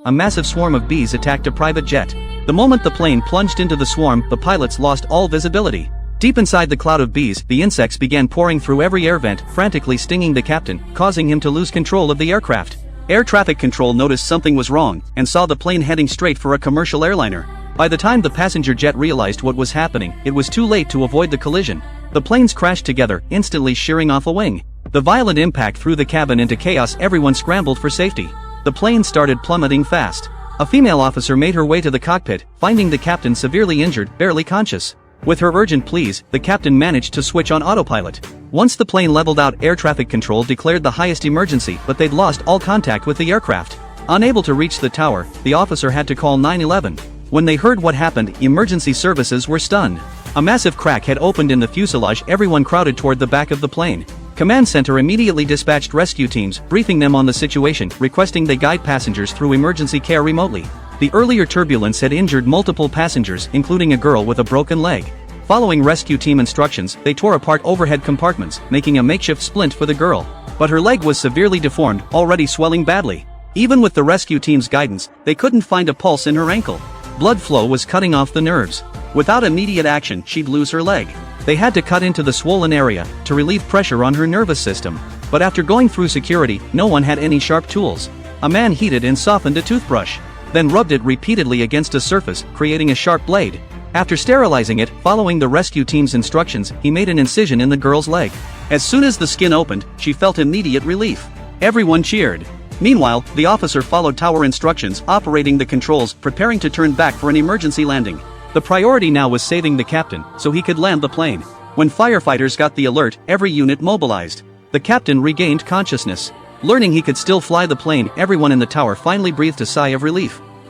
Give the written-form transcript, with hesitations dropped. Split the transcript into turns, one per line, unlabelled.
A massive swarm of bees attacked a private jet. The moment the plane plunged into the swarm, the pilots lost all visibility. Deep inside the cloud of bees, the insects began pouring through every air vent, frantically stinging the captain, causing him to lose control of the aircraft. Air traffic control noticed something was wrong, and saw the plane heading straight for a commercial airliner. By the time the passenger jet realized what was happening, it was too late to avoid the collision. The planes crashed together, instantly shearing off a wing. The violent impact threw the cabin into chaos. Everyone scrambled for safety. The plane started plummeting fast. A female officer made her way to the cockpit, finding the captain severely injured, barely conscious. With her urgent pleas, the captain managed to switch on autopilot. Once the plane leveled out, air traffic control declared the highest emergency, but they'd lost all contact with the aircraft. Unable to reach the tower, the officer had to call 911. When they heard what happened, emergency services were stunned. A massive crack had opened in the fuselage. Everyone crowded toward the back of the plane. Command Center immediately dispatched rescue teams, briefing them on the situation, requesting they guide passengers through emergency care remotely. The earlier turbulence had injured multiple passengers, including a girl with a broken leg. Following rescue team instructions, they tore apart overhead compartments, making a makeshift splint for the girl. But her leg was severely deformed, already swelling badly. Even with the rescue team's guidance, they couldn't find a pulse in her ankle. Blood flow was cutting off the nerves. Without immediate action, she'd lose her leg. They had to cut into the swollen area to relieve pressure on her nervous system. But after going through security, no one had any sharp tools. A man heated and softened a toothbrush, then rubbed it repeatedly against a surface, creating a sharp blade. After sterilizing it, following the rescue team's instructions, he made an incision in the girl's leg. As soon as the skin opened, she felt immediate relief. Everyone cheered. Meanwhile, the officer followed tower instructions, operating the controls, preparing to turn back for an emergency landing. The priority now was saving the captain, so he could land the plane. When firefighters got the alert, every unit mobilized. The captain regained consciousness. Learning he could still fly the plane, everyone in the tower finally breathed a sigh of relief.